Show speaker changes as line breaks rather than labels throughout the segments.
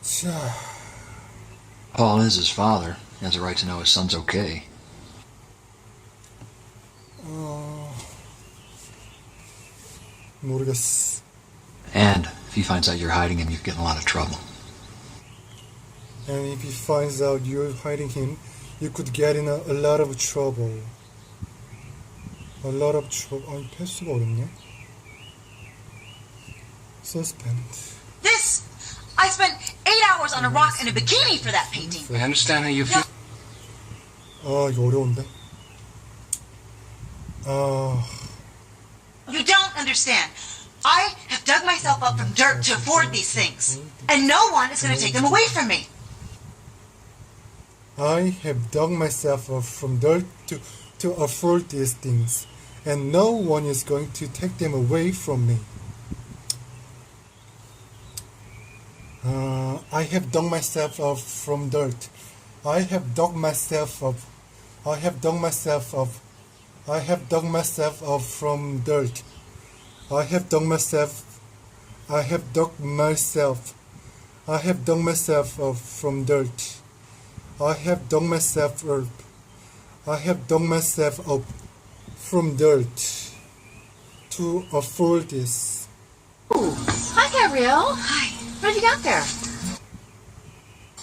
자,
Paul is his father. He has a right to know his son's okay.
모르겠어.
And if he finds out you're hiding him, you get in a lot of trouble.
And if he finds out you're hiding him, you could get in a lot of trouble. A lot of trouble. 아니, 패스가 어렵네. Suspend.
This! I spent 8 hours on a rock in a bikini for that painting.
I understand how you feel.
아, 이거 어려운데.
You don't understand. I have dug myself up from dirt to afford these things. And no one is going to take them away from me.
I have dug myself up from dirt to afford these things, and no one is going to take them away from me. I have dug myself up from dirt. I have dug myself up. I have dug myself up. I have dug myself up from dirt. I have dug myself. I have dug myself. I have dug myself up from dirt. I have dug myself up. I have dug myself up from dirt to afford this.
Ooh. Hi, Gabrielle.
Hi.
What have you got there?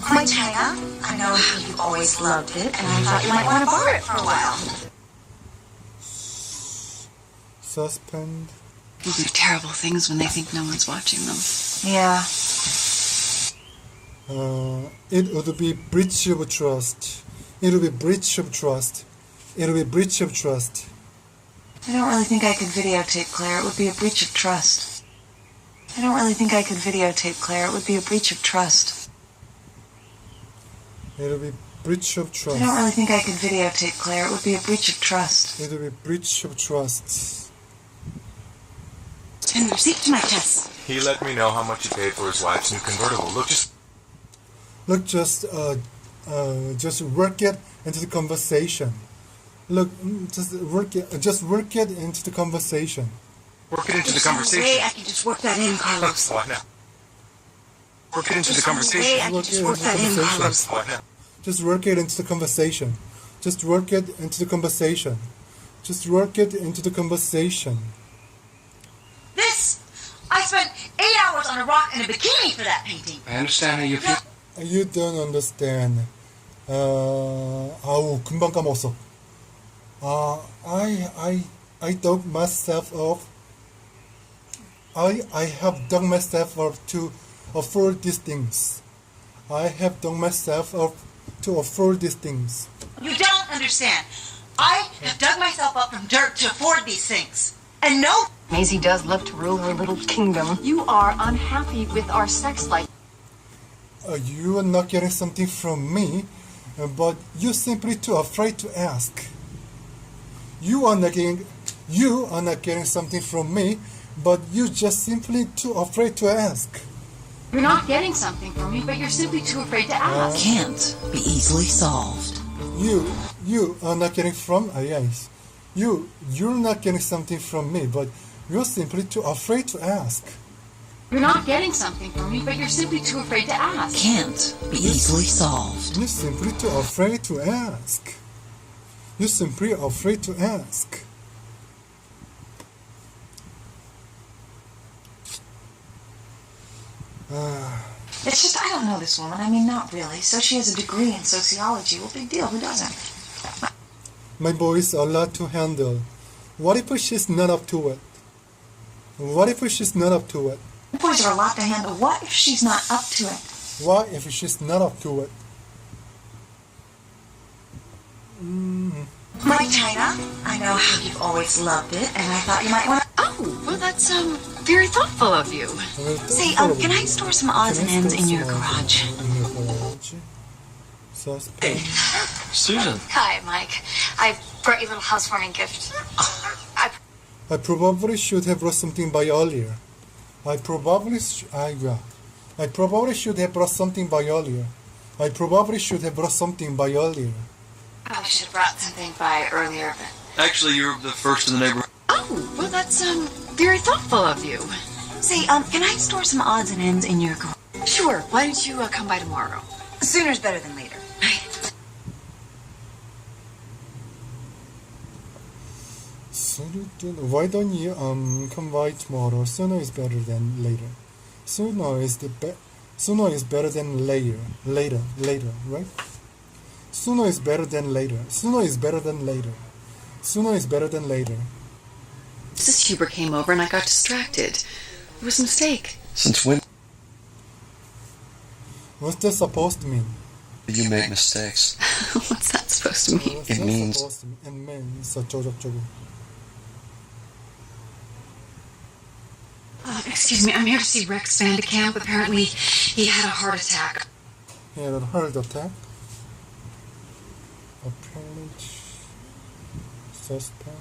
My China. I know how you've always loved it, and I thought you might want to borrow it for a while.
Suspend.
People do terrible things when they think no one's watching them.
Yeah.
It would be breach of trust. It would be breach of trust. It would be breach of trust.
I don't really think I could videotape Claire. It would be a breach of trust. I don't really think I could videotape Claire. It would be a breach of trust.
It would be breach of
I
trust.
don't really think I could videotape Claire. It would be a breach of trust.
It would be breach of trust.
And the receipt to my test.
He let me know how much he paid for his wife's new convertible. Look,
just work it into the conversation. Look, just work it into the conversation.
work it into the
There's no
conversation.
way I can just work that in, Carlos.
Why not? Work it into the
There's no way
conversation.
I can just work that in, Carlos.
Why not?
Just work it into the conversation. Just work it into the conversation. Just work it into the conversation.
This! I spent 8 hours on a rock in a bikini for that painting.
I understand how you feel.
You don't understand. 아우 금방 까먹었어. I dug myself up. I have dug myself up to afford these things. I have dug myself up to afford these things.
You don't understand. I have dug myself up from dirt to afford these things. And no...
Maisie does love to rule her little kingdom. You are unhappy with our sex life.
You are not getting something from me, but you're simply too afraid to ask. You are not getting something from me, but you're just simply too afraid to ask.
You're not getting something from me, but you're simply too afraid to ask.
Can't be easily solved.
You are not getting from yes. You're not getting something from me, but you're simply too afraid to ask.
You're not getting something from me, but you're simply too afraid to ask.
Can't be easily solved.
You're simply too afraid to ask. You're simply afraid to ask.
It's just, I don't know this woman. I mean, not really. So she has a degree in sociology. Well, big deal. Who doesn't?
My boy's a lot to handle. What if she's not up to it? What if she's not up to it?
Boys are a lot to handle. What if she's not up to it?
What if she's not up to it?
My China, I know how you've always loved it, and I thought you might want to...
Oh, well, that's very thoughtful of you.
Say, can I store some odds and ends in your garage?
Suspect.
Susan.
Hi, Mike. I brought you a little housewarming gift.
I probably should have brought something by earlier. I probably should have brought something by earlier. I probably should have brought something by earlier.
I should have brought something by earlier, but...
Actually, you're the first in the neighborhood.
Oh, well, that's very thoughtful of you.
Say, can I store some odds and ends in your garage?
Sure. Why don't you come by tomorrow?
Sooner's better than later.
Why don't you come by tomorrow? Sooner is better than later. Sooner is better than later. Later, right? Sooner is better than later. Sooner is better than later. Sooner is better than later.
Mrs. Huber came over and I got distracted. It was a mistake.
Since when
What's that supposed to mean?
did you make mistakes?
What's that supposed to mean?
What's
It
that
means-
supposed to mean? It means 어쩌고저쩌고.
Excuse me, I'm here to see Rex Vandekamp. Apparently, he had a heart attack.
He had a heart attack. Apparent suspect.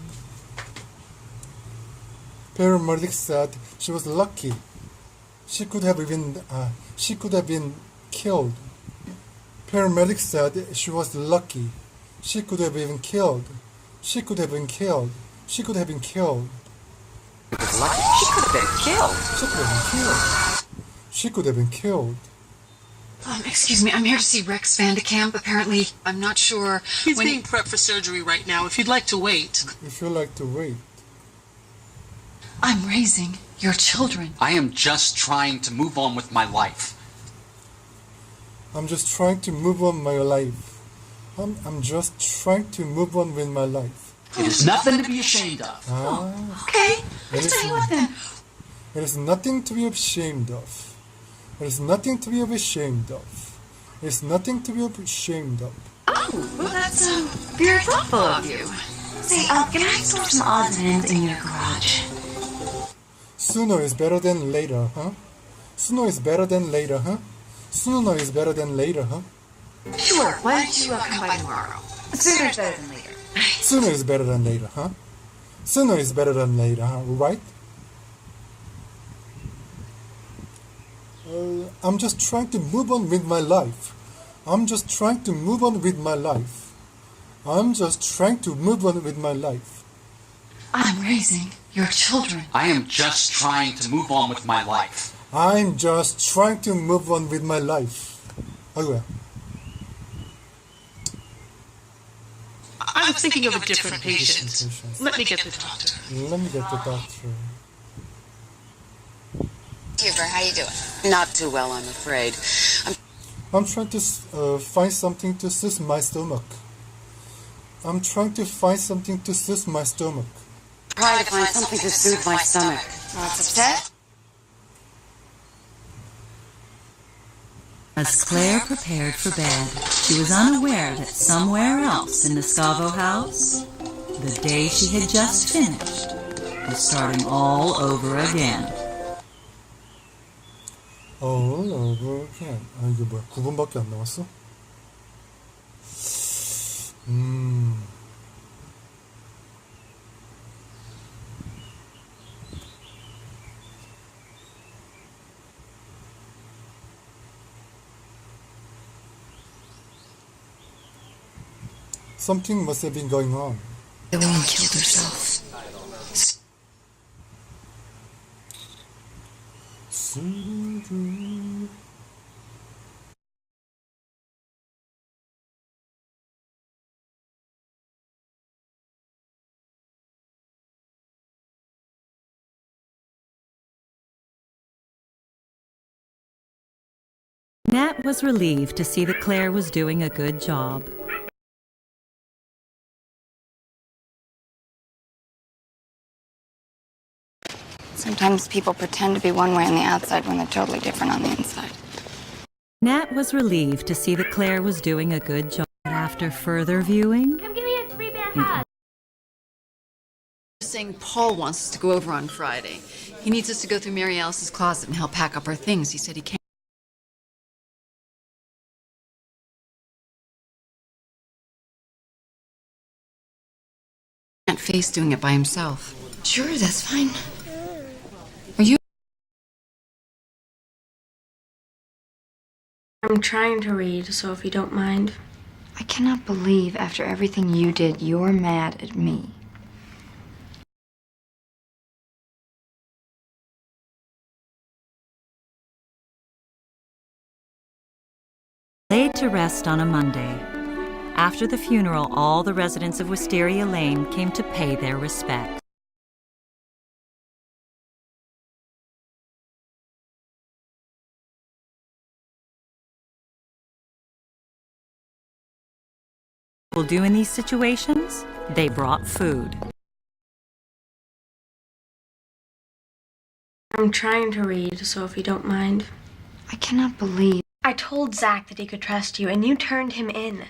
Paramedic said she was lucky. She could have been killed. Paramedic said she was lucky. She could have been killed. She could have been killed. She could have been killed.
She could have been killed.
She could have been killed. She could have been killed.
Excuse me, I'm here to see Rex Vandekamp. Apparently, I'm not sure
He's
when
being prepped for surgery right now. If you'd like to wait.
If you like to wait.
I'm raising your children.
I am just trying to move on with my life.
I'm just trying to move on my life. I'm just trying to move on with my life.
It is nothing to be ashamed of.
Okay,
It
let's
is,
tell you what then.
it is nothing to be ashamed of. It is nothing to be ashamed of. It is nothing to be ashamed of.
Well, that's very thoughtful of you.
Say, can I store some odds and ends in your garage?
Sooner is better than later, huh? Sooner is better than later, huh? Sooner is better than later, huh?
Sure. Why don't you come by tomorrow?
Sooner's better than later.
Sooner is better than later, huh? Sooner is better than later, huh? Right? I'm just trying to move on with my life. I'm just trying to move on with my life. I'm just trying to move on with my life.
I'm raising your children.
I am just trying to move on with my life.
I'm just trying to move on with my life. 아이고야.
I was thinking of a different patient. Let me get the doctor.
Let me get the doctor.
Huber, how you doing?
Not too well, I'm afraid.
I'm trying to find something to soothe my stomach. I'm trying to find something to soothe my stomach.
Trying to find something to soothe my stomach.
Lots upset?
As Claire prepared for bed, she was unaware that somewhere else in the Scavo house, the day she had just finished was starting all over again.
All over again. 아, 이게 뭐야? 9분밖에 안 남았어? Something must have been going on.
The woman killed herself.
Nat was relieved to see that Claire was doing a good job.
Sometimes people pretend to be one way on the outside when they're totally different on the inside.
Nat was relieved to see that Claire was doing a good job. After further viewing,
Come give me a free bear hug.
Saying Paul wants us to go over on Friday. He needs us to go through Mary Alice's closet and help pack up her things. He said he can't face doing it by himself. Sure, that's fine. Are you?
I'm trying to read, so if you don't mind.
I cannot believe after everything you did, you're mad at me.
to rest on a Monday. After the funeral, all the residents of Wisteria Lane came to pay their respects. Will do in these situations? They brought food.
I'm trying to read, so if you don't mind.
I cannot believe.
I told Zach that he could trust you, and you turned him in.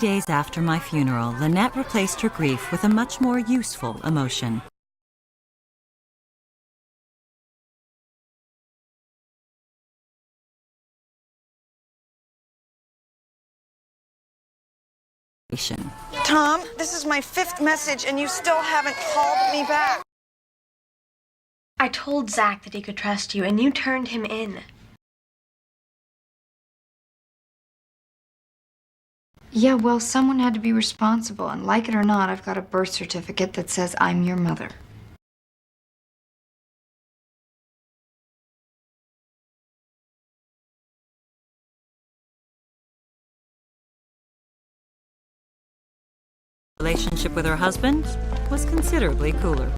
Days after my funeral, Lynette replaced her grief with a much more useful emotion.
Tom, this is my 5th message and you still haven't called me back.
I told Zach that he could trust you, and you turned him in.
Yeah, well, someone had to be responsible, and like it or not, I've got a birth certificate that says I'm your mother.
Relationship with her husband was considerably cooler.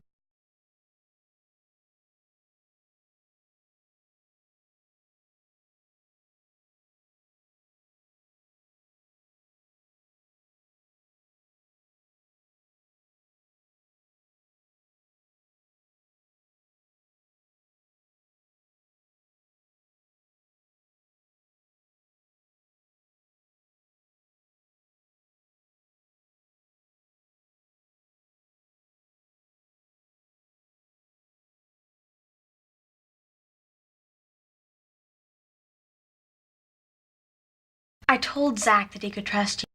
I told Zach that he could trust you.